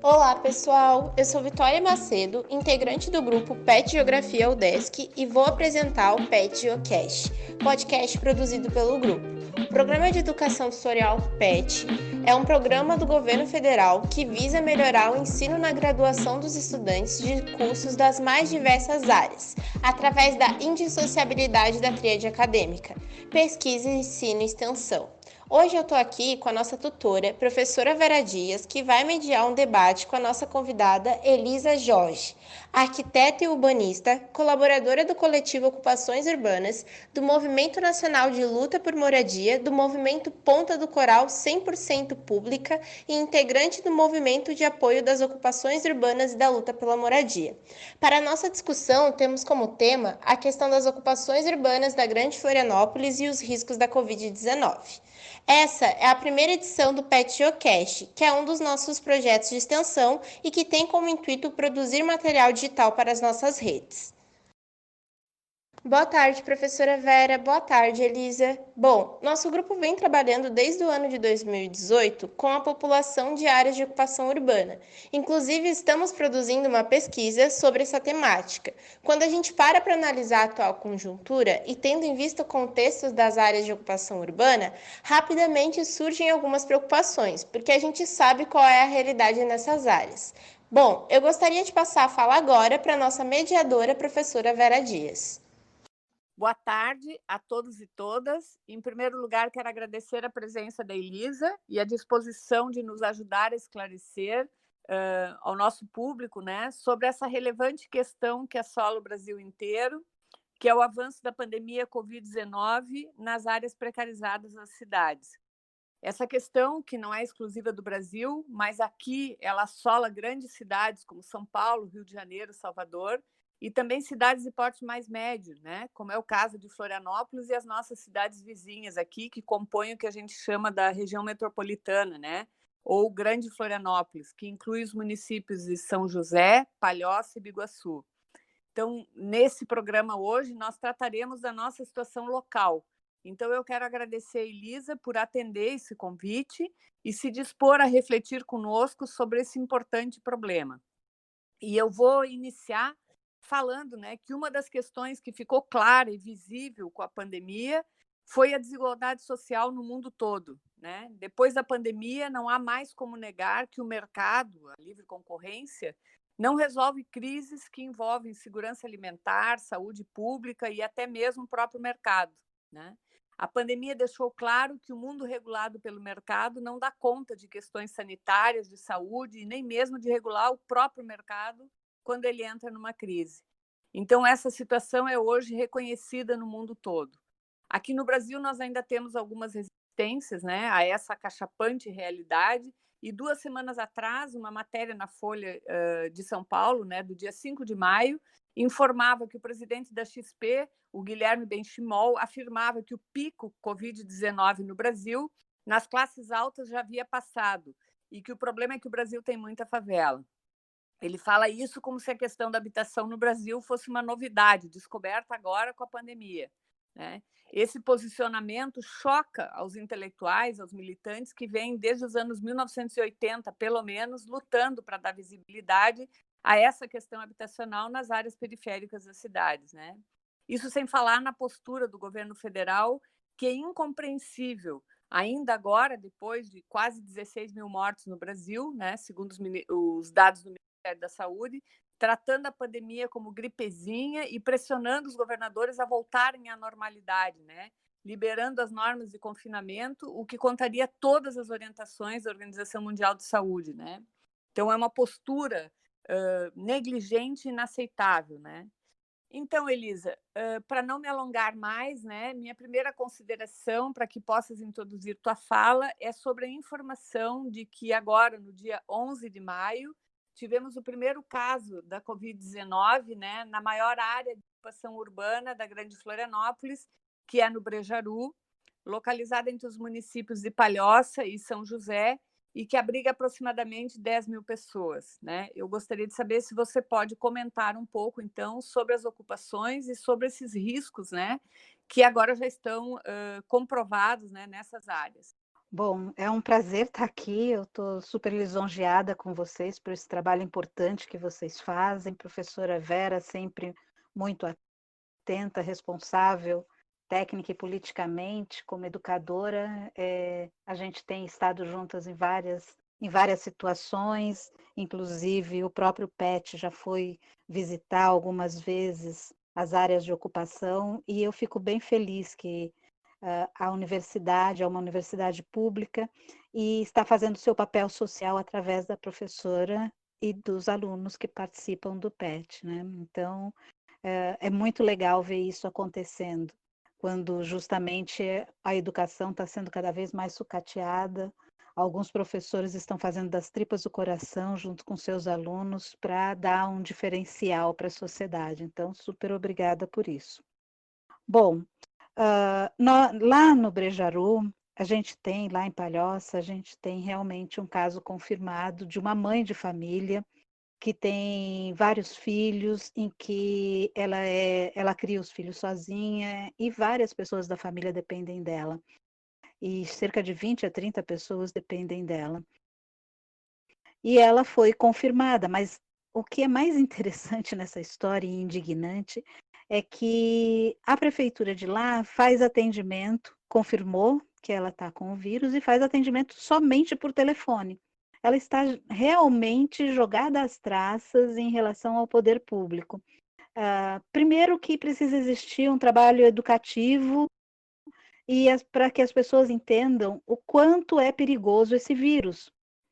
Olá, pessoal! Eu sou Vitória Macedo, integrante do grupo PET Geografia UDESC e vou apresentar o PET Geocast, podcast produzido pelo grupo. O Programa de Educação Tutorial PET é um programa do governo federal que visa melhorar o ensino na graduação dos estudantes de cursos das mais diversas áreas, através da indissociabilidade da tríade acadêmica, pesquisa, ensino e extensão. Hoje eu estou aqui com a nossa tutora, professora Vera Dias, que vai mediar um debate com a nossa convidada Elisa Jorge, arquiteta e urbanista, colaboradora do coletivo Ocupações Urbanas, do Movimento Nacional de Luta por Moradia, do Movimento Ponta do Coral 100% Pública e integrante do Movimento de Apoio das Ocupações Urbanas e da Luta pela Moradia. Para a nossa discussão, temos como tema a questão das ocupações urbanas da Grande Florianópolis e os riscos da Covid-19. Essa é a primeira edição do PET Geocast, que é um dos nossos projetos de extensão e que tem como intuito produzir material digital para as nossas redes. Boa tarde, professora Vera. Boa tarde, Elisa. Bom, nosso grupo vem trabalhando desde o ano de 2018 com a população de áreas de ocupação urbana. Inclusive, estamos produzindo uma pesquisa sobre essa temática. Quando a gente para analisar a atual conjuntura e tendo em vista contextos das áreas de ocupação urbana, rapidamente surgem algumas preocupações, porque a gente sabe qual é a realidade nessas áreas. Bom, eu gostaria de passar a fala agora para a nossa mediadora, professora Vera Dias. Boa tarde a todos e todas. Em primeiro lugar, quero agradecer a presença da Elisa e a disposição de nos ajudar a esclarecer ao nosso público, né, sobre essa relevante questão que assola o Brasil inteiro, que é o avanço da pandemia Covid-19 nas áreas precarizadas das cidades. Essa questão, que não é exclusiva do Brasil, mas aqui ela assola grandes cidades como São Paulo, Rio de Janeiro, Salvador, e também cidades de porte mais médio, né? Como é o caso de Florianópolis e as nossas cidades vizinhas aqui, que compõem o que a gente chama da região metropolitana, né? Ou Grande Florianópolis, que inclui os municípios de São José, Palhoça e Biguaçu. Então, nesse programa hoje, nós trataremos da nossa situação local. Então, eu quero agradecer a Elisa por atender esse convite e se dispor a refletir conosco sobre esse importante problema. E eu vou iniciar falando, né, que uma das questões que ficou clara e visível com a pandemia foi a desigualdade social no mundo todo, né? Depois da pandemia, não há mais como negar que o mercado, a livre concorrência, não resolve crises que envolvem segurança alimentar, saúde pública e até mesmo o próprio mercado, né? A pandemia deixou claro que o mundo regulado pelo mercado não dá conta de questões sanitárias, de saúde e nem mesmo de regular o próprio mercado quando ele entra numa crise. Então, essa situação é hoje reconhecida no mundo todo. Aqui no Brasil, nós ainda temos algumas resistências, né, a essa acachapante realidade. E 2 semanas atrás, uma matéria na Folha de São Paulo, né, do dia 5 de maio, informava que o presidente da XP, o Guilherme Benchimol, afirmava que o pico Covid-19 no Brasil, nas classes altas, já havia passado e que o problema é que o Brasil tem muita favela. Ele fala isso como se a questão da habitação no Brasil fosse uma novidade, descoberta agora com a pandemia, né? Esse posicionamento choca aos intelectuais, aos militantes que vêm desde os anos 1980, pelo menos, lutando para dar visibilidade a essa questão habitacional nas áreas periféricas das cidades, né? Isso sem falar na postura do governo federal, que é incompreensível, ainda agora, depois de quase 16 mil mortos no Brasil, né, segundo os dados do Ministério da Saúde, tratando a pandemia como gripezinha e pressionando os governadores a voltarem à normalidade, né? Liberando as normas de confinamento, o que contraria todas as orientações da Organização Mundial de Saúde, né? Então, é uma postura negligente e inaceitável, né? Então, Elisa, para não me alongar mais, né, minha primeira consideração para que possas introduzir tua fala é sobre a informação de que agora, no dia 11 de maio, tivemos o primeiro caso da Covid-19, né, na maior área de ocupação urbana da Grande Florianópolis, que é no Brejaru, localizada entre os municípios de Palhoça e São José, e que abriga aproximadamente 10 mil pessoas, né? Eu gostaria de saber se você pode comentar um pouco, então, sobre as ocupações e sobre esses riscos, né, que agora já estão comprovados, né, nessas áreas. Bom, é um prazer estar aqui. Eu estou super lisonjeada com vocês por esse trabalho importante que vocês fazem. Professora Vera, sempre muito atenta, responsável, técnica e politicamente, como educadora. A gente tem estado juntas em várias situações, inclusive o próprio PET já foi visitar algumas vezes as áreas de ocupação, e eu fico bem feliz que a universidade é uma universidade pública e está fazendo seu papel social através da professora e dos alunos que participam do PET, né? Então, é muito legal ver isso acontecendo, quando justamente a educação está sendo cada vez mais sucateada. Alguns professores estão fazendo das tripas do coração, junto com seus alunos, para dar um diferencial para a sociedade. Então, super obrigada por isso. Bom, lá no Brejaru, a gente tem, lá em Palhoça, a gente tem realmente um caso confirmado de uma mãe de família que tem vários filhos, em que ela cria os filhos sozinha e várias pessoas da família dependem dela. E cerca de 20 a 30 pessoas dependem dela. E ela foi confirmada, mas o que é mais interessante nessa história e indignante é que a prefeitura de lá faz atendimento, confirmou que ela está com o vírus e faz atendimento somente por telefone. Ela está realmente jogada às traças em relação ao poder público. Primeiro que precisa existir um trabalho educativo e para que as pessoas entendam o quanto é perigoso esse vírus.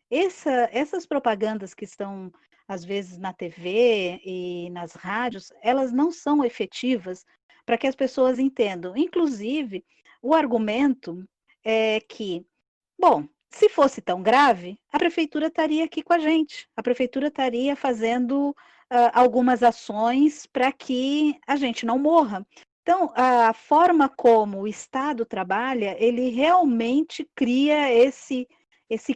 Essas propagandas que estão, às vezes, na TV e nas rádios, elas não são efetivas para que as pessoas entendam. Inclusive, o argumento é que, bom, se fosse tão grave, a prefeitura estaria aqui com a gente, a prefeitura estaria fazendo algumas ações para que a gente não morra. Então, a forma como o Estado trabalha, ele realmente cria esse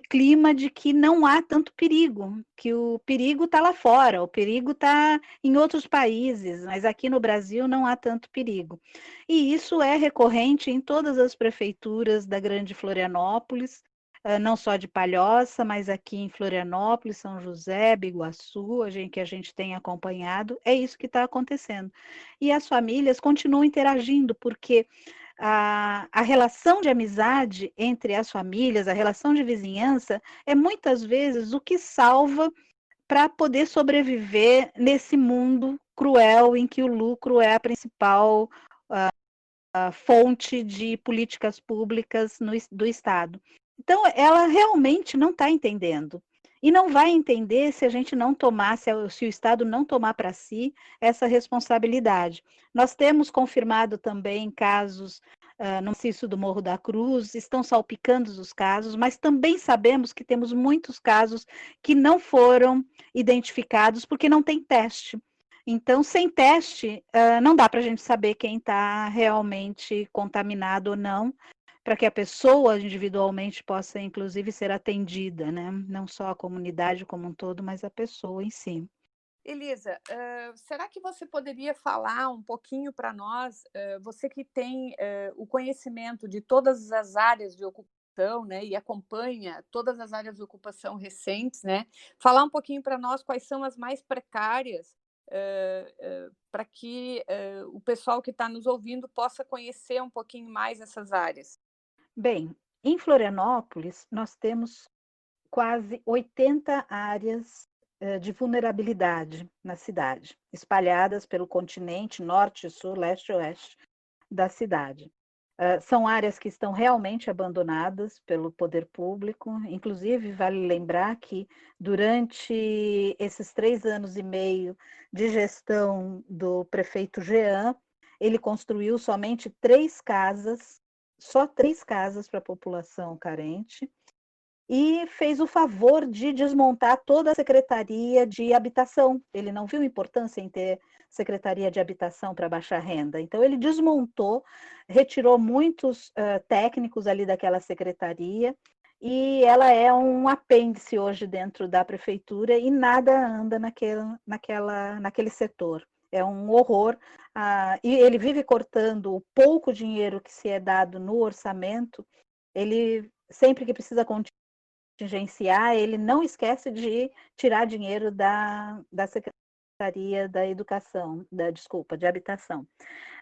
clima de que não há tanto perigo, que o perigo está lá fora, o perigo está em outros países, mas aqui no Brasil não há tanto perigo. E isso é recorrente em todas as prefeituras da Grande Florianópolis, não só de Palhoça, mas aqui em Florianópolis, São José, Biguaçu, que a gente tem acompanhado, é isso que está acontecendo. E as famílias continuam interagindo, porque a relação de amizade entre as famílias, a relação de vizinhança, é muitas vezes o que salva para poder sobreviver nesse mundo cruel em que o lucro é a principal fonte de políticas públicas do Estado. Então, ela realmente não está entendendo. E não vai entender se a gente não tomar, se o Estado não tomar para si essa responsabilidade. Nós temos confirmado também casos no maciço do Morro da Cruz, estão salpicando os casos, mas também sabemos que temos muitos casos que não foram identificados porque não tem teste. Então, sem teste, não dá para a gente saber quem está realmente contaminado ou não, para que a pessoa individualmente possa, inclusive, ser atendida, né? Não só a comunidade como um todo, mas a pessoa em si. Elisa, será que você poderia falar um pouquinho para nós, você que tem o conhecimento de todas as áreas de ocupação, né, e acompanha todas as áreas de ocupação recentes, né, falar um pouquinho para nós quais são as mais precárias, para que o pessoal que está nos ouvindo possa conhecer um pouquinho mais essas áreas? Bem, em Florianópolis, nós temos quase 80 áreas de vulnerabilidade na cidade, espalhadas pelo continente norte, sul, leste e oeste da cidade. São áreas que estão realmente abandonadas pelo poder público. Inclusive, vale lembrar que durante esses 3 anos e meio de gestão do prefeito Jean, ele construiu somente 3 casas, só 3 casas para a população carente, e fez o favor de desmontar toda a Secretaria de Habitação. Ele não viu importância em ter Secretaria de Habitação para baixa renda. Então, ele desmontou, retirou muitos técnicos ali daquela secretaria, e ela é um apêndice hoje dentro da prefeitura e nada anda naquele setor. É um horror. E ele vive cortando o pouco dinheiro que se é dado no orçamento, ele sempre que precisa contingenciar, ele não esquece de tirar dinheiro da Secretaria da Educação, de Habitação.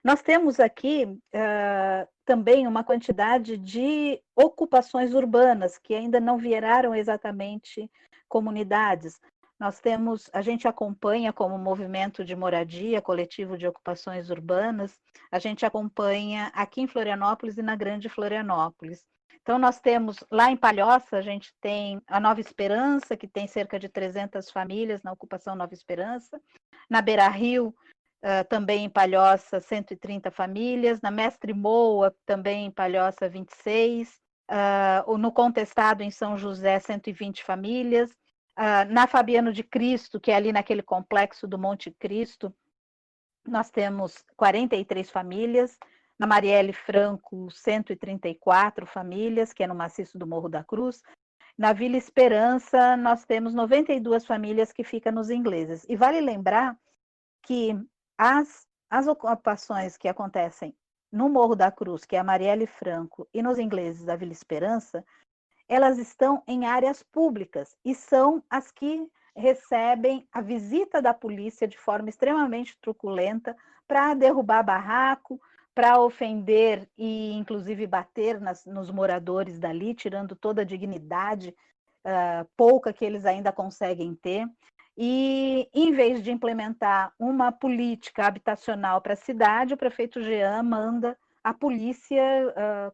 Nós temos aqui também uma quantidade de ocupações urbanas que ainda não viraram exatamente comunidades. A gente acompanha como movimento de moradia, coletivo de ocupações urbanas, a gente acompanha aqui em Florianópolis e na Grande Florianópolis. Então, nós temos lá em Palhoça, a gente tem a Nova Esperança, que tem cerca de 300 famílias na ocupação Nova Esperança. Na Beira Rio, também em Palhoça, 130 famílias. Na Mestre Moa, também em Palhoça, 26. No Contestado, em São José, 120 famílias. Na Fabiano de Cristo, que é ali naquele complexo do Monte Cristo, nós temos 43 famílias. Na Marielle Franco, 134 famílias, que é no maciço do Morro da Cruz. Na Vila Esperança, nós temos 92 famílias que ficam nos Ingleses. E vale lembrar que as ocupações que acontecem no Morro da Cruz, que é a Marielle Franco, e nos Ingleses da Vila Esperança, elas estão em áreas públicas e são as que recebem a visita da polícia de forma extremamente truculenta para derrubar barraco, para ofender e, inclusive, bater nos moradores dali, tirando toda a dignidade pouca que eles ainda conseguem ter. E, em vez de implementar uma política habitacional para a cidade, o prefeito Jean manda a polícia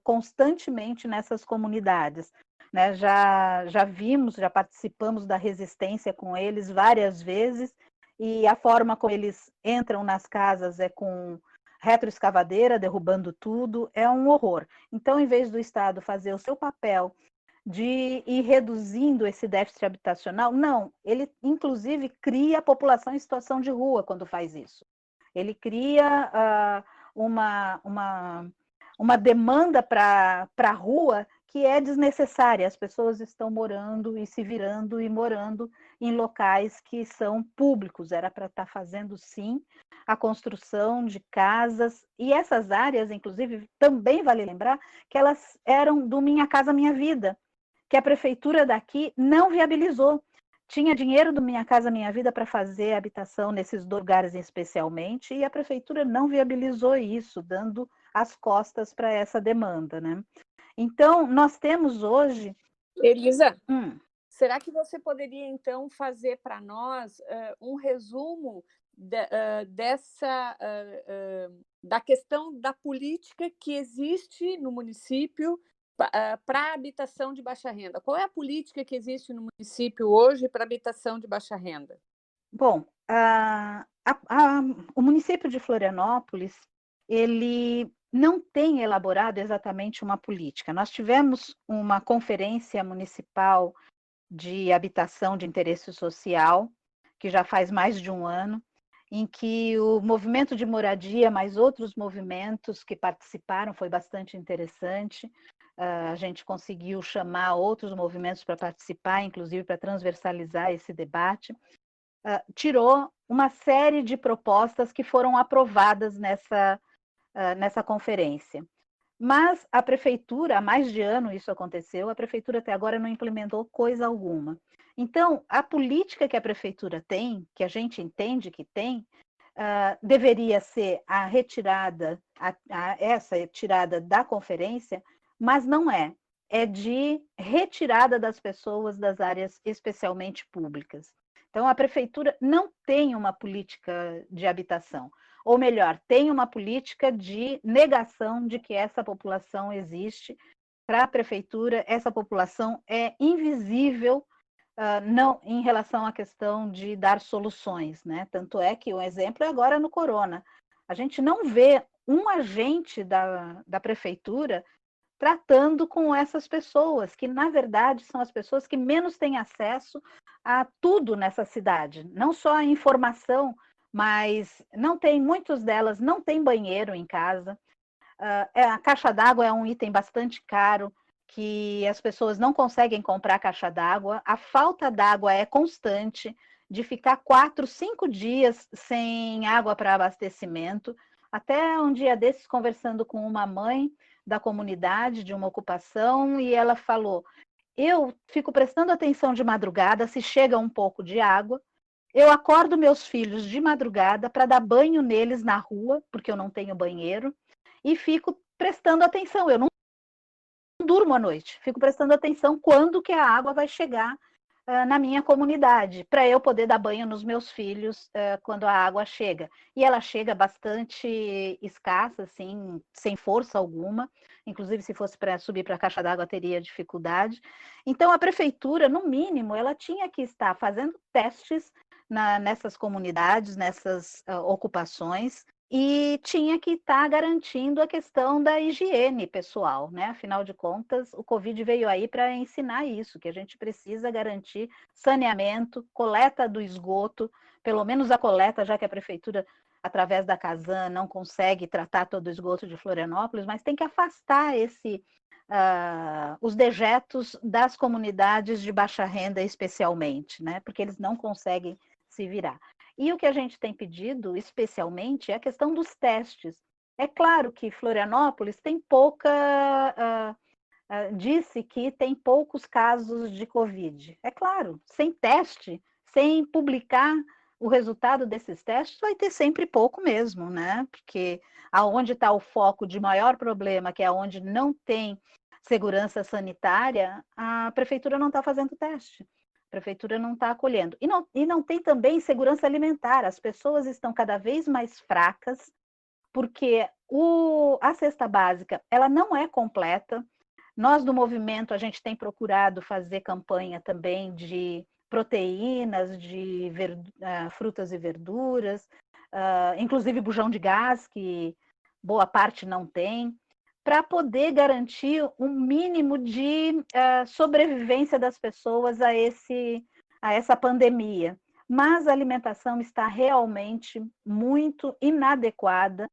constantemente nessas comunidades. Né? Já vimos, já participamos da resistência com eles várias vezes, e a forma como eles entram nas casas é com retroescavadeira, derrubando tudo, é um horror. Então, em vez do Estado fazer o seu papel de ir reduzindo esse déficit habitacional, não, ele inclusive cria a população em situação de rua quando faz isso. Ele cria uma demanda para a rua que é desnecessária. As pessoas estão morando e se virando e morando em locais que são públicos. Era para estar fazendo, sim, a construção de casas. E essas áreas, inclusive, também vale lembrar que elas eram do Minha Casa Minha Vida, que a prefeitura daqui não viabilizou. Tinha dinheiro do Minha Casa Minha Vida para fazer habitação nesses lugares especialmente, e a prefeitura não viabilizou isso, dando as costas para essa demanda, né? Então, nós temos hoje... Elisa, será que você poderia, então, fazer para nós um resumo da questão da política que existe no município para a habitação de baixa renda? Qual é a política que existe no município hoje para habitação de baixa renda? Bom, o município de Florianópolis, ele não tem elaborado exatamente uma política. Nós tivemos uma conferência municipal de habitação de interesse social, que já faz mais de um ano, em que o movimento de moradia, mais outros movimentos que participaram, foi bastante interessante. A gente conseguiu chamar outros movimentos para participar, inclusive para transversalizar esse debate. Tirou uma série de propostas que foram aprovadas nessa conferência. Mas a prefeitura, há mais de ano isso aconteceu, a prefeitura até agora não implementou coisa alguma. Então, a política que a prefeitura tem, que a gente entende que tem, deveria ser a retirada, essa retirada da conferência, mas não é. É de retirada das pessoas das áreas especialmente públicas. Então, a prefeitura não tem uma política de habitação. Ou melhor, tem uma política de negação de que essa população existe. Para a prefeitura, essa população é invisível não em relação à questão de dar soluções, né? Tanto é que o exemplo é agora no corona. A gente não vê um agente da prefeitura tratando com essas pessoas, que na verdade são as pessoas que menos têm acesso a tudo nessa cidade, não só a informação, mas muitas delas não têm banheiro em casa. A caixa d'água é um item bastante caro, que as pessoas não conseguem comprar caixa d'água. A falta d'água é constante, de ficar 4, 5 dias sem água para abastecimento. Até um dia desses, conversando com uma mãe da comunidade, de uma ocupação, e ela falou: eu fico prestando atenção de madrugada se chega um pouco de água, eu acordo meus filhos de madrugada para dar banho neles na rua, porque eu não tenho banheiro, e fico prestando atenção. Eu não durmo à noite, fico prestando atenção quando que a água vai chegar na minha comunidade, para eu poder dar banho nos meus filhos quando a água chega. E ela chega bastante escassa, assim, sem força alguma. Inclusive, se fosse para subir para a caixa d'água, teria dificuldade. Então, a prefeitura, no mínimo, ela tinha que estar fazendo testes nessas comunidades, nessas ocupações, e tinha que estar garantindo a questão da higiene pessoal, né? Afinal de contas, o Covid veio aí para ensinar isso, que a gente precisa garantir saneamento, coleta do esgoto, pelo menos a coleta, já que a prefeitura, através da Casan, não consegue tratar todo o esgoto de Florianópolis, mas tem que afastar os dejetos das comunidades de baixa renda, especialmente, né? Porque eles não conseguem se virar. E o que a gente tem pedido, especialmente, é a questão dos testes. É claro que Florianópolis tem disse que tem poucos casos de Covid. É claro, sem teste, sem publicar o resultado desses testes, vai ter sempre pouco mesmo, né? Porque aonde está o foco de maior problema, que é onde não tem segurança sanitária, a prefeitura não está fazendo teste. A prefeitura não está acolhendo. E não tem também segurança alimentar. As pessoas estão cada vez mais fracas, porque a cesta básica ela não é completa. Nós, do movimento, a gente tem procurado fazer campanha também de proteínas, de frutas e verduras, inclusive bujão de gás, que boa parte não tem, para poder garantir um mínimo de sobrevivência das pessoas a essa pandemia. Mas a alimentação está realmente muito inadequada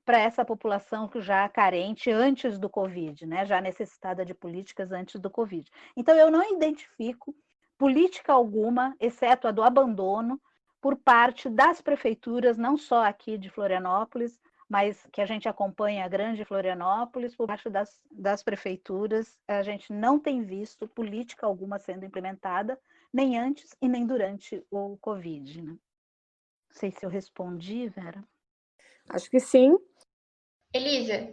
para essa população que já carente antes do Covid, né? Já necessitada de políticas antes do Covid. Então, eu não identifico política alguma, exceto a do abandono, por parte das prefeituras, não só aqui de Florianópolis, mas que a gente acompanha a grande Florianópolis, por parte das prefeituras, a gente não tem visto política alguma sendo implementada, nem antes e nem durante o Covid. Né? Não sei se eu respondi, Vera. Acho que sim. Elisa,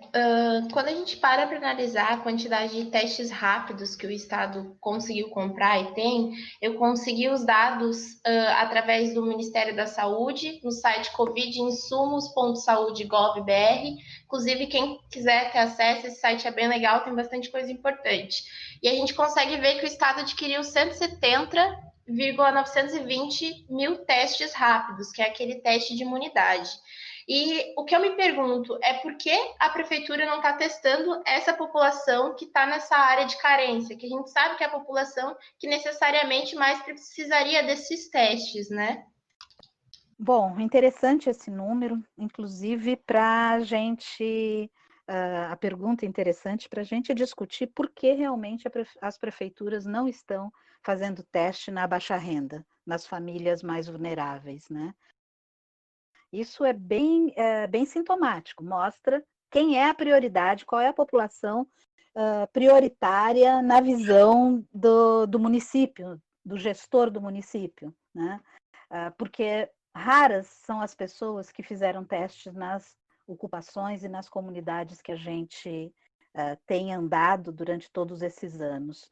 quando a gente para analisar a quantidade de testes rápidos que o Estado conseguiu comprar e tem, eu consegui os dados através do Ministério da Saúde, no site covidinsumos.saude.gov.br. Inclusive, quem quiser ter acesso, esse site é bem legal, tem bastante coisa importante. E a gente consegue ver que o Estado adquiriu 170,920 mil testes rápidos, que é aquele teste de imunidade. E o que eu me pergunto é por que a prefeitura não está testando essa população que está nessa área de carência, que a gente sabe que é a população que necessariamente mais precisaria desses testes, né? Bom, interessante esse número, inclusive para a gente, a pergunta é interessante para a gente discutir por que realmente as prefeituras não estão fazendo teste na baixa renda, nas famílias mais vulneráveis, né? Isso é bem sintomático, mostra quem é a prioridade, qual é a população prioritária na visão do município, do gestor do município, né? Porque raras são as pessoas que fizeram testes nas ocupações e nas comunidades que a gente tem andado durante todos esses anos.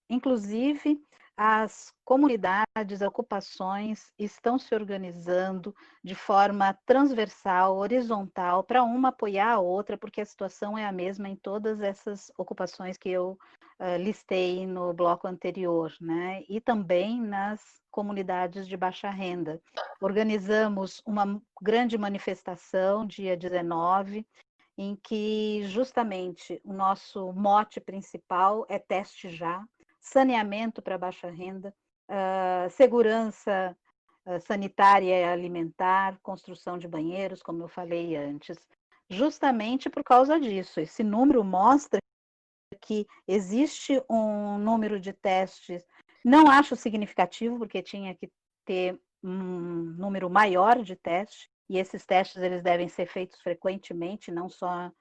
Inclusive, as comunidades, ocupações estão se organizando de forma transversal, horizontal, para uma apoiar a outra, porque a situação é a mesma em todas essas ocupações que eu listei no bloco anterior, né? E também nas comunidades de baixa renda. Organizamos uma grande manifestação, dia 19, em que justamente o nosso mote principal é teste já, saneamento para baixa renda, segurança sanitária e alimentar, construção de banheiros, como eu falei antes. Justamente por causa disso, esse número mostra que existe um número de testes, não acho significativo, porque tinha que ter um número maior de testes, e esses testes eles devem ser feitos frequentemente, não só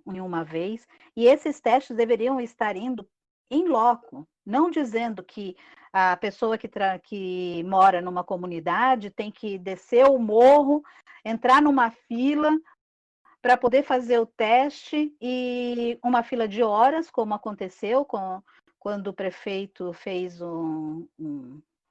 em uma vez, e esses testes deveriam estar indo em loco, não dizendo que a pessoa que mora numa comunidade tem que descer o morro, entrar numa fila para poder fazer o teste, e uma fila de horas, como aconteceu quando o prefeito fez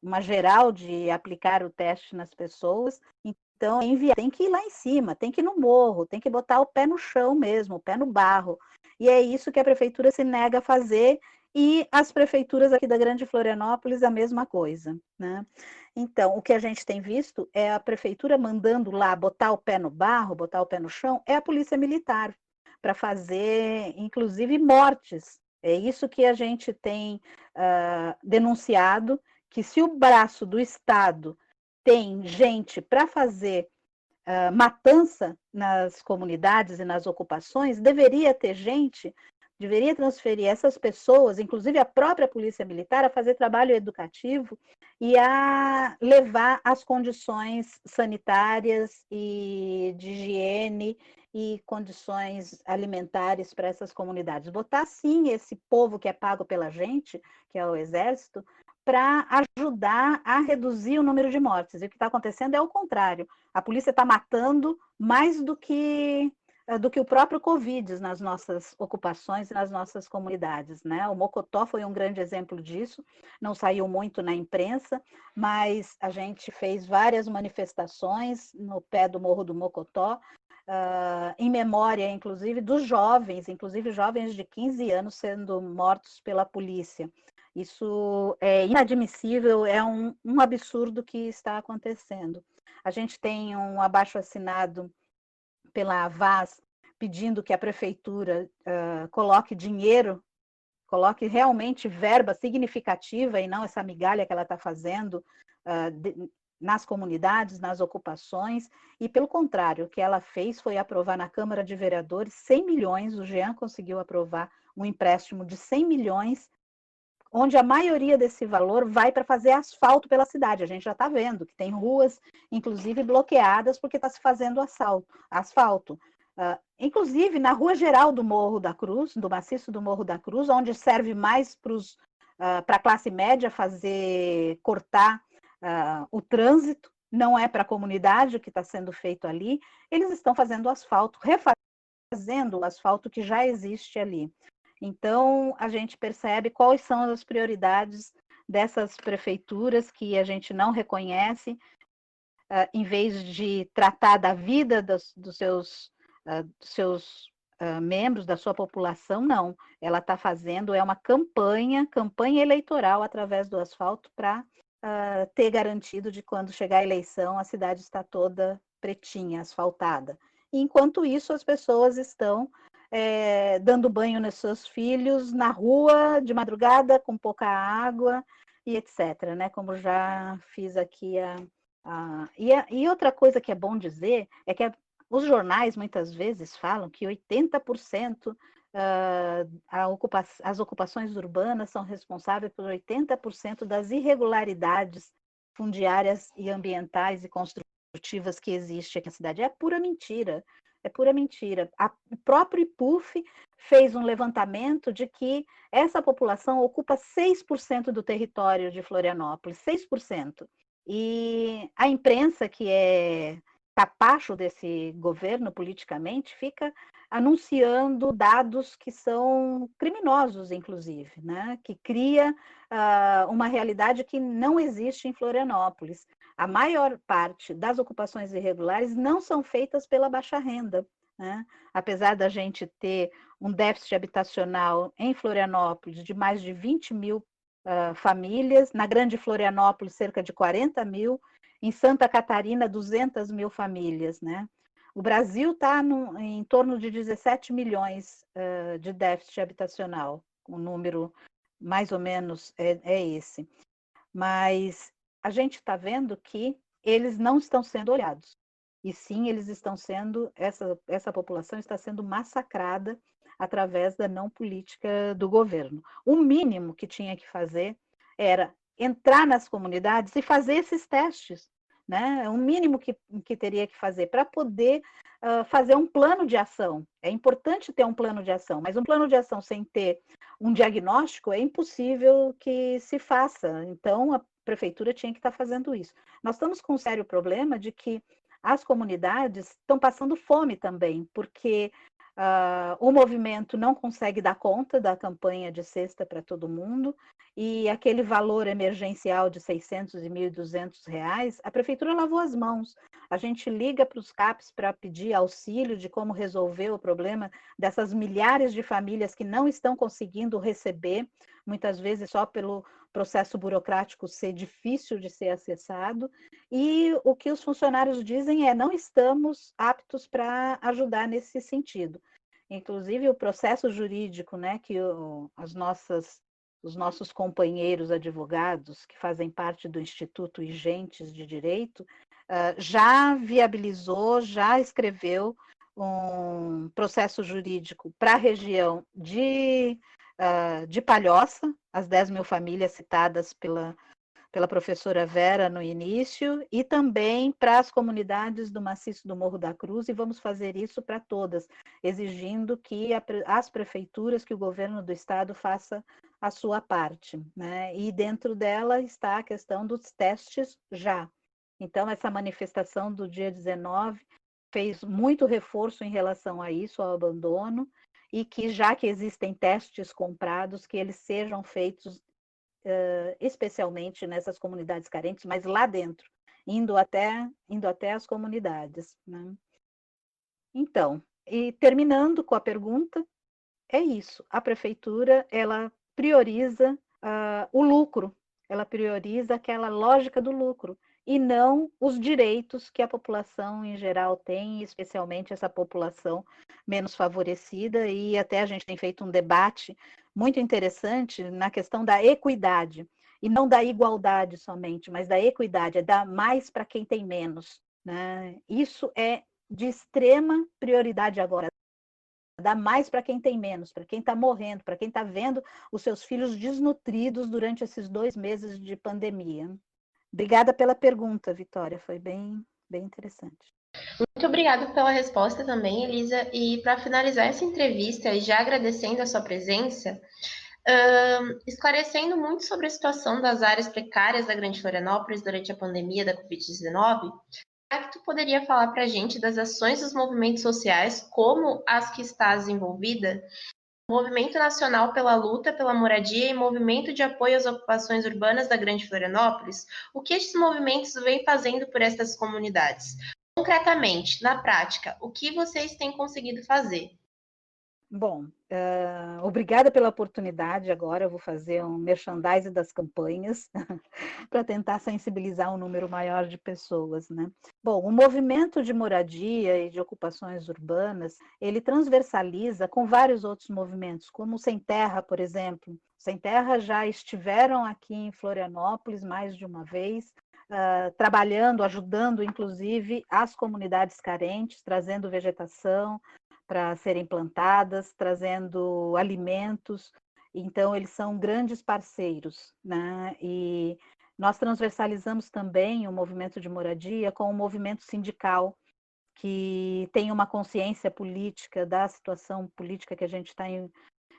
uma geral de aplicar o teste nas pessoas. Então, tem que ir lá em cima, tem que ir no morro, tem que botar o pé no chão mesmo, o pé no barro. E é isso que a prefeitura se nega a fazer, e as prefeituras aqui da Grande Florianópolis a mesma coisa, né? Então, o que a gente tem visto é a prefeitura mandando lá botar o pé no barro, botar o pé no chão, é a polícia militar, para fazer, inclusive, mortes. É isso que a gente tem denunciado, que se o braço do Estado tem gente para fazer matança nas comunidades e nas ocupações, deveria ter gente, deveria transferir essas pessoas, inclusive a própria polícia militar, a fazer trabalho educativo e a levar as condições sanitárias e de higiene e condições alimentares para essas comunidades. Botar, sim, esse povo que é pago pela gente, que é o Exército, para ajudar a reduzir o número de mortes. E o que está acontecendo é o contrário. A polícia está matando mais do que o próprio Covid nas nossas ocupações e nas nossas comunidades, né? O Mocotó foi um grande exemplo disso, não saiu muito na imprensa, mas a gente fez várias manifestações no pé do Morro do Mocotó, em memória, inclusive, dos jovens, inclusive jovens de 15 anos sendo mortos pela polícia. Isso é inadmissível, é um absurdo que está acontecendo. A gente tem um abaixo-assinado pela Avaz pedindo que a prefeitura coloque dinheiro, coloque realmente verba significativa e não essa migalha que ela está fazendo nas comunidades, nas ocupações, e pelo contrário, o que ela fez foi aprovar na Câmara de Vereadores 100 milhões, o Jean conseguiu aprovar um empréstimo de 100 milhões, onde a maioria desse valor vai para fazer asfalto pela cidade. A gente já está vendo que tem ruas, inclusive, bloqueadas porque está se fazendo asfalto. Inclusive, na rua geral do Morro da Cruz, do maciço do Morro da Cruz, onde serve mais para a classe média cortar o trânsito, não é para a comunidade o que está sendo feito ali, eles estão fazendo asfalto, refazendo o asfalto que já existe ali. Então, a gente percebe quais são as prioridades dessas prefeituras que a gente não reconhece, em vez de tratar da vida dos seus membros, da sua população, não. Ela está fazendo uma campanha eleitoral através do asfalto para ter garantido de quando chegar a eleição a cidade está toda pretinha, asfaltada. E, enquanto isso, as pessoas estão dando banho nos seus filhos na rua, de madrugada, com pouca água, e etc., né? Como já fiz aqui e outra coisa que é bom dizer é que os jornais muitas vezes falam que 80% as ocupações urbanas são responsáveis por 80% das irregularidades fundiárias e ambientais e construtivas que existem aqui na cidade. É pura mentira. É pura mentira. O próprio IPUF fez um levantamento de que essa população ocupa 6% do território de Florianópolis, 6%. E a imprensa, que é capacho desse governo politicamente, fica anunciando dados que são criminosos, inclusive, né? Que cria uma realidade que não existe em Florianópolis. A maior parte das ocupações irregulares não são feitas pela baixa renda, né? Apesar da gente ter um déficit habitacional em Florianópolis de mais de 20 mil famílias, na Grande Florianópolis cerca de 40 mil, em Santa Catarina 200 mil famílias, né? O Brasil está em torno de 17 milhões de déficit habitacional, o número mais ou menos é esse. Mas a gente está vendo que eles não estão sendo olhados. E sim, eles estão sendo, essa população está sendo massacrada através da não política do governo. O mínimo que tinha que fazer era entrar nas comunidades e fazer esses testes. né? É o mínimo que teria que fazer para poder fazer um plano de ação. É importante ter um plano de ação, mas um plano de ação sem ter um diagnóstico é impossível que se faça. Então, a prefeitura tinha que estar fazendo isso. Nós estamos com um sério problema de que as comunidades estão passando fome também, porque o movimento não consegue dar conta da campanha de cesta para todo mundo, e aquele valor emergencial de 600 e 1.200 reais, a prefeitura lavou as mãos. A gente liga para os CAPs para pedir auxílio de como resolver o problema dessas milhares de famílias que não estão conseguindo receber, muitas vezes só pelo processo burocrático ser difícil de ser acessado, e o que os funcionários dizem é: não estamos aptos para ajudar nesse sentido. Inclusive, o processo jurídico, né, que os nossos companheiros advogados, que fazem parte do Instituto Igentes de Direito, já viabilizou, já escreveu um processo jurídico para a região de Palhoça, as 10.000 famílias citadas pela professora Vera no início, e também para as comunidades do Maciço do Morro da Cruz, e vamos fazer isso para todas, exigindo que as prefeituras, que o governo do estado faça a sua parte, né? E dentro dela está a questão dos testes já. Então, essa manifestação do dia 19 fez muito reforço em relação a isso, ao abandono, e que já que existem testes comprados, que eles sejam feitos especialmente nessas comunidades carentes, mas lá dentro, indo até as comunidades, né? Então, e terminando com a pergunta, é isso. A prefeitura, ela prioriza o lucro, ela prioriza aquela lógica do lucro e não os direitos que a população em geral tem, especialmente essa população menos favorecida. E até a gente tem feito um debate muito interessante na questão da equidade, e não da igualdade somente, mas da equidade, é dar mais para quem tem menos, né? Isso é de extrema prioridade agora. Dá mais para quem tem menos, para quem está morrendo, para quem está vendo os seus filhos desnutridos durante esses 2 meses de pandemia. Obrigada pela pergunta, Vitória, foi bem interessante. Muito obrigada pela resposta também, Elisa. E para finalizar essa entrevista, e já agradecendo a sua presença, esclarecendo muito sobre a situação das áreas precárias da Grande Florianópolis durante a pandemia da Covid-19, será que tu poderia falar para a gente das ações dos movimentos sociais, como as que estás envolvida? Movimento Nacional pela Luta pela Moradia e Movimento de Apoio às Ocupações Urbanas da Grande Florianópolis, o que estes movimentos vêm fazendo por estas comunidades? Concretamente, na prática, o que vocês têm conseguido fazer? Bom, obrigada pela oportunidade. Agora eu vou fazer um merchandising das campanhas para tentar sensibilizar um número maior de pessoas, né? Bom, o movimento de moradia e de ocupações urbanas, ele transversaliza com vários outros movimentos, como o Sem Terra, por exemplo. Sem Terra já estiveram aqui em Florianópolis mais de uma vez, trabalhando, ajudando, inclusive, as comunidades carentes, trazendo vegetação para serem plantadas, trazendo alimentos. Então, eles são grandes parceiros, né? E nós transversalizamos também o movimento de moradia com o movimento sindical, que tem uma consciência política da situação política que a gente está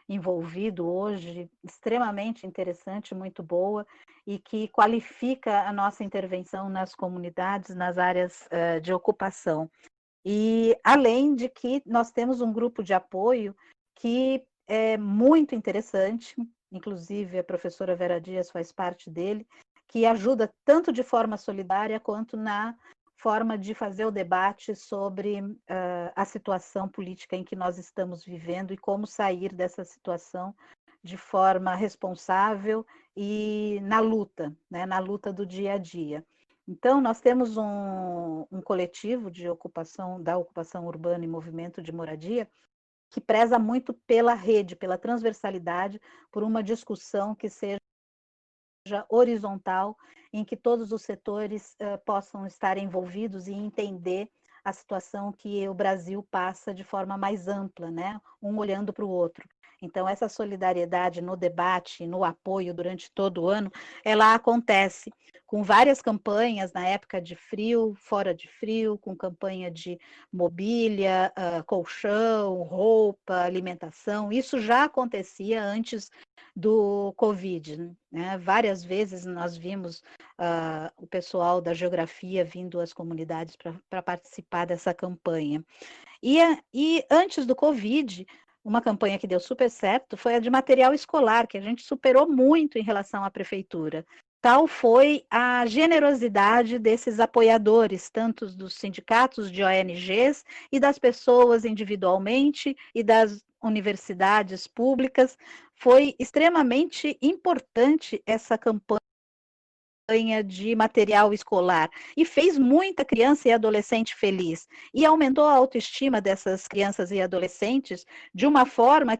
envolvido hoje, extremamente interessante, muito boa, e que qualifica a nossa intervenção nas comunidades, nas áreas de ocupação. E além de que nós temos um grupo de apoio que é muito interessante, inclusive a professora Vera Dias faz parte dele, que ajuda tanto de forma solidária quanto na forma de fazer o debate sobre a situação política em que nós estamos vivendo e como sair dessa situação de forma responsável e na luta, né, na luta do dia a dia. Então, nós temos um coletivo de ocupação, da ocupação urbana e movimento de moradia, que preza muito pela rede, pela transversalidade, por uma discussão que seja horizontal, em que todos os setores possam estar envolvidos e entender a situação que o Brasil passa de forma mais ampla, né? Um olhando para o outro. Então, essa solidariedade no debate, no apoio durante todo o ano, ela acontece com várias campanhas na época de frio, fora de frio, com campanha de mobília, colchão, roupa, alimentação. Isso já acontecia antes do Covid, né? Várias vezes nós vimos o pessoal da geografia vindo às comunidades para participar dessa campanha. E antes do Covid, uma campanha que deu super certo foi a de material escolar, que a gente superou muito em relação à prefeitura. Tal foi a generosidade desses apoiadores, tanto dos sindicatos de ONGs e das pessoas individualmente e das universidades públicas. Foi extremamente importante essa campanha de material escolar e fez muita criança e adolescente feliz e aumentou a autoestima dessas crianças e adolescentes de uma forma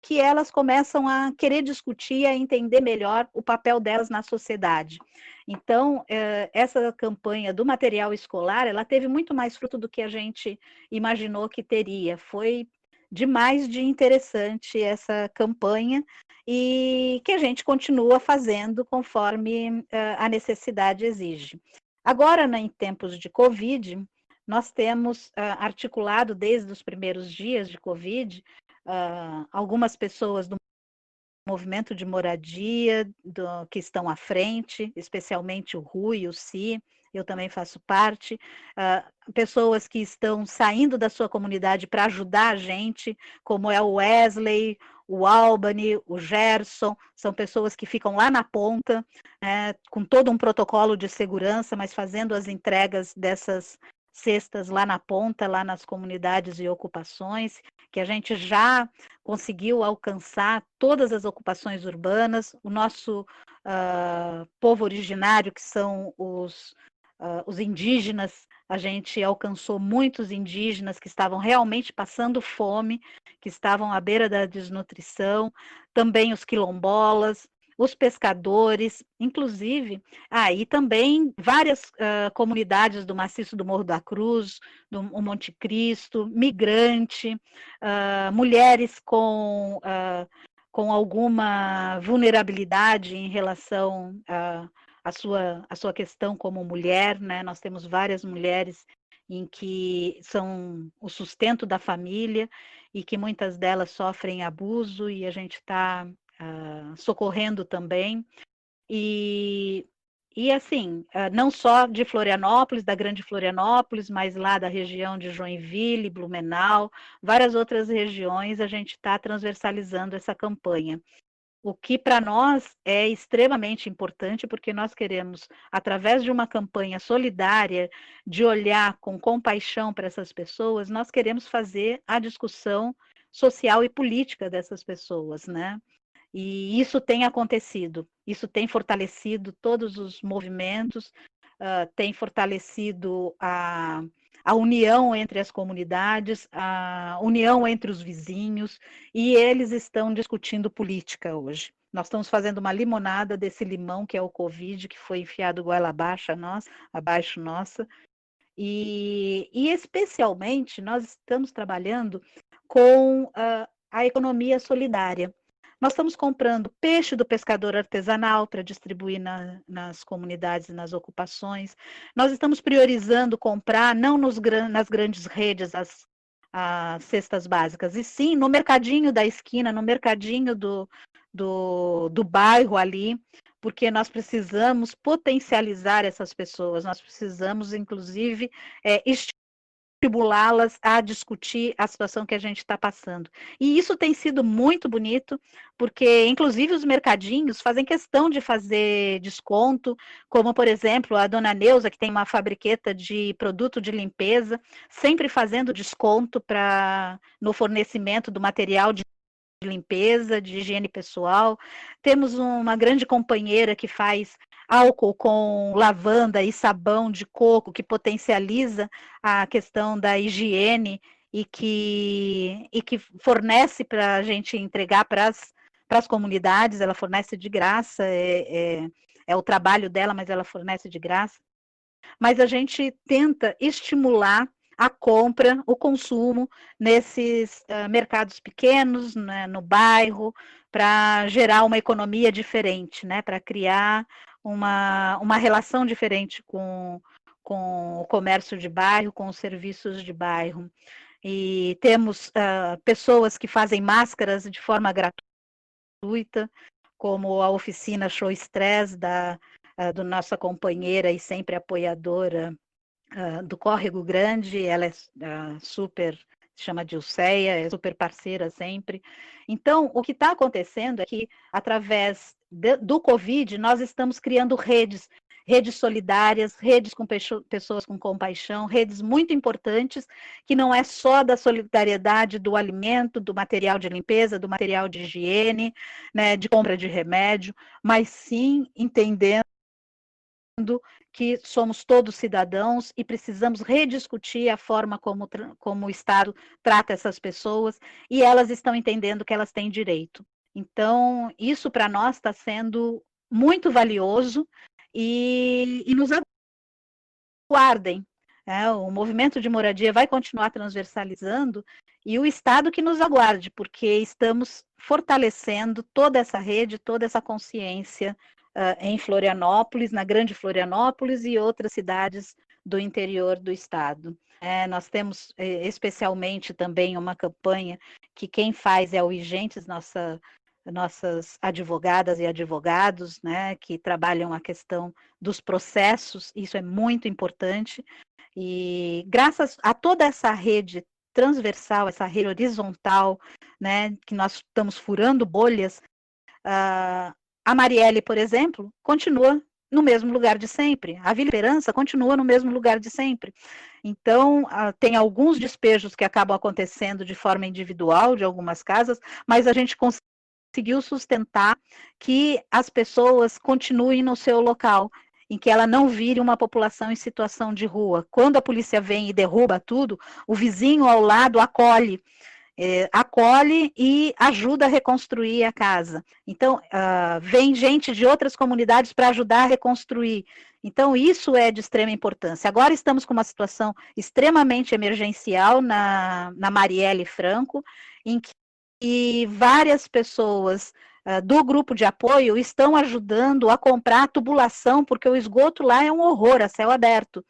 que elas começam a querer discutir, a entender melhor o papel delas na sociedade. Então, essa campanha do material escolar, ela teve muito mais fruto do que a gente imaginou que teria. Foi demais de interessante essa campanha e que a gente continua fazendo conforme a necessidade exige. Agora, em tempos de Covid, nós temos articulado desde os primeiros dias de Covid, algumas pessoas do movimento de moradia que estão à frente, especialmente o Rui e o Si, eu também faço parte, pessoas que estão saindo da sua comunidade para ajudar a gente, como é o Wesley, o Albany, o Gerson, são pessoas que ficam lá na ponta, com todo um protocolo de segurança, mas fazendo as entregas dessas cestas lá na ponta, lá nas comunidades e ocupações, que a gente já conseguiu alcançar todas as ocupações urbanas, o nosso povo originário, que são os indígenas, a gente alcançou muitos indígenas que estavam realmente passando fome, que estavam à beira da desnutrição, também os quilombolas, os pescadores, inclusive, e também várias comunidades do maciço do Morro da Cruz, do Monte Cristo, migrante, mulheres com alguma vulnerabilidade em relação à sua questão como mulher, né? Nós temos várias mulheres em que são o sustento da família e que muitas delas sofrem abuso e a gente está socorrendo também, e assim, não só de Florianópolis, da Grande Florianópolis, mas lá da região de Joinville, Blumenau, várias outras regiões, a gente está transversalizando essa campanha. O que para nós é extremamente importante, porque nós queremos, através de uma campanha solidária, de olhar com compaixão para essas pessoas, nós queremos fazer a discussão social e política dessas pessoas, né? E isso tem acontecido, isso tem fortalecido todos os movimentos, tem fortalecido a união entre as comunidades, a união entre os vizinhos, e eles estão discutindo política hoje. Nós estamos fazendo uma limonada desse limão que é o Covid, que foi enfiado goela abaixo nossa, e especialmente nós estamos trabalhando com a economia solidária. Nós estamos comprando peixe do pescador artesanal para distribuir nas comunidades e nas ocupações. Nós estamos priorizando comprar, não nas grandes redes, as cestas básicas, e sim no mercadinho da esquina, no mercadinho do bairro ali, porque nós precisamos potencializar essas pessoas, nós precisamos, inclusive, estimulá-las a discutir a situação que a gente está passando. E isso tem sido muito bonito, porque, inclusive, os mercadinhos fazem questão de fazer desconto, como, por exemplo, a dona Neuza, que tem uma fabriqueta de produto de limpeza, sempre fazendo desconto no fornecimento do material de limpeza, de higiene pessoal. Temos uma grande companheira que faz álcool com lavanda e sabão de coco, que potencializa a questão da higiene e que fornece para a gente entregar para as comunidades. Ela fornece de graça, é o trabalho dela, mas ela fornece de graça. Mas a gente tenta estimular a compra, o consumo nesses mercados pequenos, né, no bairro, para gerar uma economia diferente, né, para criar uma relação diferente com o comércio de bairro, com os serviços de bairro. E temos pessoas que fazem máscaras de forma gratuita, como a oficina Show Stress do nossa companheira e sempre apoiadora do Córrego Grande. Ela é super, se chama Dilceia, é super parceira sempre. Então, o que está acontecendo é que, através do Covid, nós estamos criando redes solidárias, redes com pessoas com compaixão, redes muito importantes, que não é só da solidariedade do alimento, do material de limpeza, do material de higiene, né, de compra de remédio, mas sim entendendo que somos todos cidadãos e precisamos rediscutir a forma como o Estado trata essas pessoas, e elas estão entendendo que elas têm direito. Então, isso para nós está sendo muito valioso e nos aguardem. O movimento de moradia vai continuar transversalizando e o Estado que nos aguarde, porque estamos fortalecendo toda essa rede, toda essa consciência em Florianópolis, na Grande Florianópolis e outras cidades do interior do estado. Nós temos especialmente também uma campanha que quem faz é o Igentes, nossas advogadas e advogados, né, que trabalham a questão dos processos, isso é muito importante, e graças a toda essa rede transversal, essa rede horizontal, né, que nós estamos furando bolhas, a Marielle, por exemplo, continua no mesmo lugar de sempre. A Vila Esperança continua no mesmo lugar de sempre. Então, tem alguns despejos que acabam acontecendo de forma individual de algumas casas, mas a gente conseguiu sustentar que as pessoas continuem no seu local, em que ela não vire uma população em situação de rua. Quando a polícia vem e derruba tudo, o vizinho ao lado acolhe e ajuda a reconstruir a casa. Então, vem gente de outras comunidades para ajudar a reconstruir. Então, isso é de extrema importância. Agora estamos com uma situação extremamente emergencial na Marielle Franco, em que várias pessoas do grupo de apoio estão ajudando a comprar a tubulação, porque o esgoto lá é um horror, a céu aberto.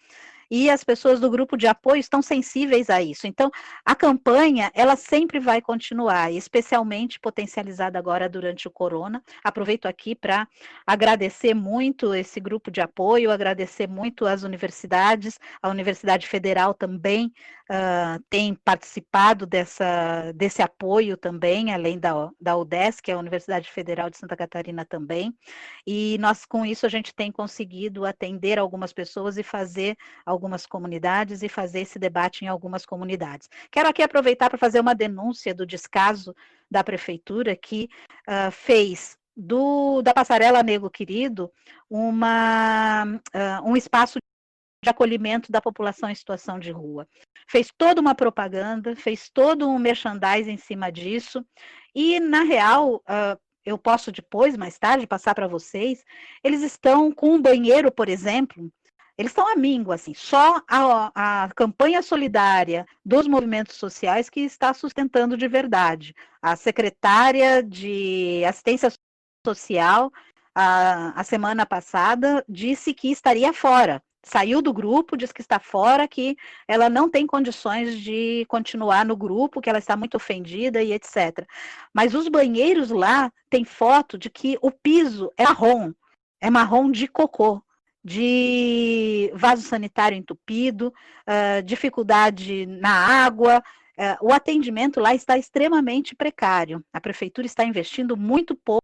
E as pessoas do grupo de apoio estão sensíveis a isso. Então, a campanha, ela sempre vai continuar, especialmente potencializada agora durante o corona. Aproveito aqui para agradecer muito esse grupo de apoio, agradecer muito as universidades, a Universidade Federal também tem participado desse apoio também, além da UDESC, que é a Universidade Federal de Santa Catarina também. E nós, com isso, a gente tem conseguido atender algumas pessoas e fazer algumas comunidades e fazer esse debate em algumas comunidades. Quero aqui aproveitar para fazer uma denúncia do descaso da prefeitura que fez da Passarela Nego Querido um espaço de acolhimento da população em situação de rua. Fez toda uma propaganda, fez todo um merchandising em cima disso, e, na real, eu posso depois, mais tarde, passar para vocês, eles estão com um banheiro, por exemplo, eles estão à míngua, assim, só a campanha solidária dos movimentos sociais que está sustentando de verdade. A secretária de assistência social, a semana passada, disse que estaria fora. Saiu do grupo, diz que está fora, que ela não tem condições de continuar no grupo, que ela está muito ofendida e etc. Mas os banheiros lá têm foto de que o piso é marrom de cocô, de vaso sanitário entupido, dificuldade na água. O atendimento lá está extremamente precário. A prefeitura está investindo muito pouco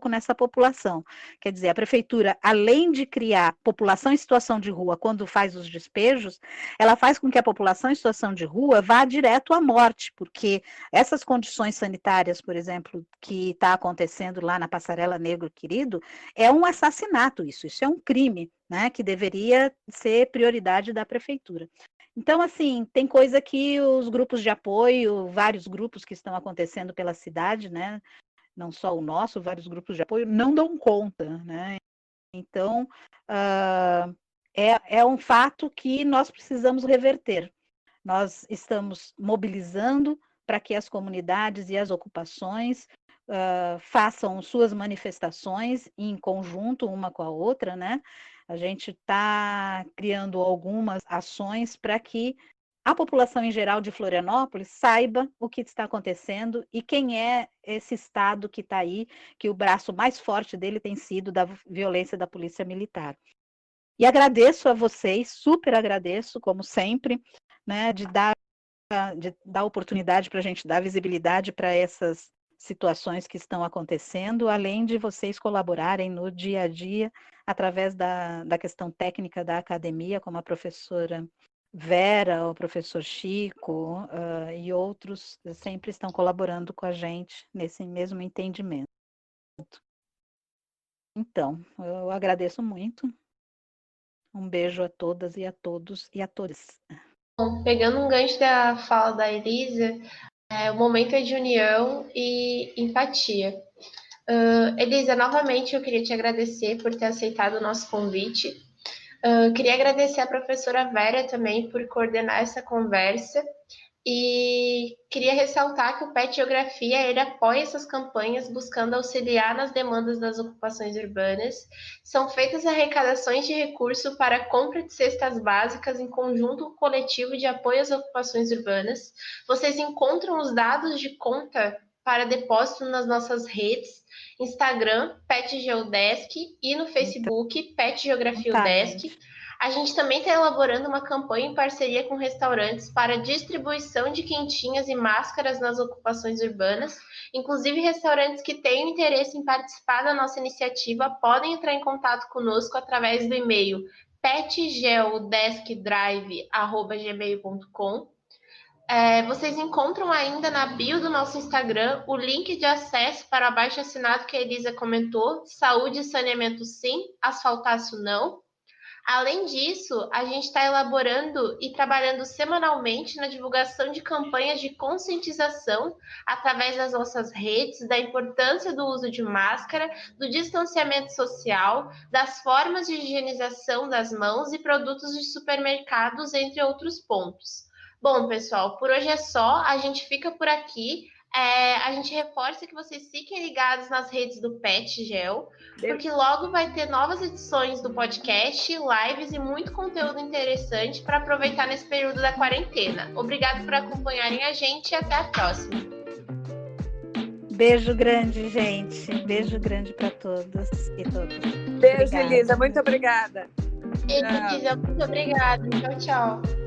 nessa população. Quer dizer, a prefeitura, além de criar população em situação de rua quando faz os despejos, ela faz com que a população em situação de rua vá direto à morte, porque essas condições sanitárias, por exemplo, que está acontecendo lá na Passarela Negro Querido, é um assassinato isso é um crime, né, que deveria ser prioridade da prefeitura. Então, assim, tem coisa que os grupos de apoio, vários grupos que estão acontecendo pela cidade, né, não só o nosso, vários grupos de apoio, não dão conta, né? Então, é um fato que nós precisamos reverter. Nós estamos mobilizando para que as comunidades e as ocupações façam suas manifestações em conjunto uma com a outra, né? A gente está criando algumas ações para que a população em geral de Florianópolis saiba o que está acontecendo e quem é esse Estado que está aí, que o braço mais forte dele tem sido da violência da polícia militar. E agradeço a vocês, super agradeço, como sempre, né, de dar oportunidade para a gente dar visibilidade para essas situações que estão acontecendo, além de vocês colaborarem no dia a dia, através da questão técnica da academia, como a professora Vera, o professor Chico e outros sempre estão colaborando com a gente nesse mesmo entendimento. Então, eu agradeço muito. Um beijo a todas e a todos e a todas. Bom, pegando um gancho da fala da Elisa, o momento é de união e empatia. Elisa, novamente eu queria te agradecer por ter aceitado o nosso convite. Queria agradecer à professora Vera também por coordenar essa conversa e queria ressaltar que o PET Geografia ele apoia essas campanhas buscando auxiliar nas demandas das ocupações urbanas. São feitas arrecadações de recurso para a compra de cestas básicas em conjunto coletivo de apoio às ocupações urbanas. Vocês encontram os dados de conta para depósito nas nossas redes, Instagram, PET Geodesk e no Facebook, PET Geografia UDESC. A gente também está elaborando uma campanha em parceria com restaurantes para distribuição de quentinhas e máscaras nas ocupações urbanas. Inclusive, restaurantes que tenham interesse em participar da nossa iniciativa podem entrar em contato conosco através do e-mail petgeodeskdrive@gmail.com. Vocês encontram ainda na bio do nosso Instagram o link de acesso para o abaixo-assinado que a Elisa comentou, Saúde e Saneamento Sim, Asfaltaço Não. Além disso, a gente está elaborando e trabalhando semanalmente na divulgação de campanhas de conscientização através das nossas redes, da importância do uso de máscara, do distanciamento social, das formas de higienização das mãos e produtos de supermercados, entre outros pontos. Bom, pessoal, por hoje é só, a gente fica por aqui. A gente reforça que vocês fiquem ligados nas redes do PET Geo, porque logo vai ter novas edições do podcast, lives e muito conteúdo interessante para aproveitar nesse período da quarentena. Obrigado por acompanharem a gente e até a próxima. Beijo grande, gente. Beijo grande para todos e todas. Beijo, Elisa. Muito obrigada. Elisa, muito obrigada. Tchau, tchau.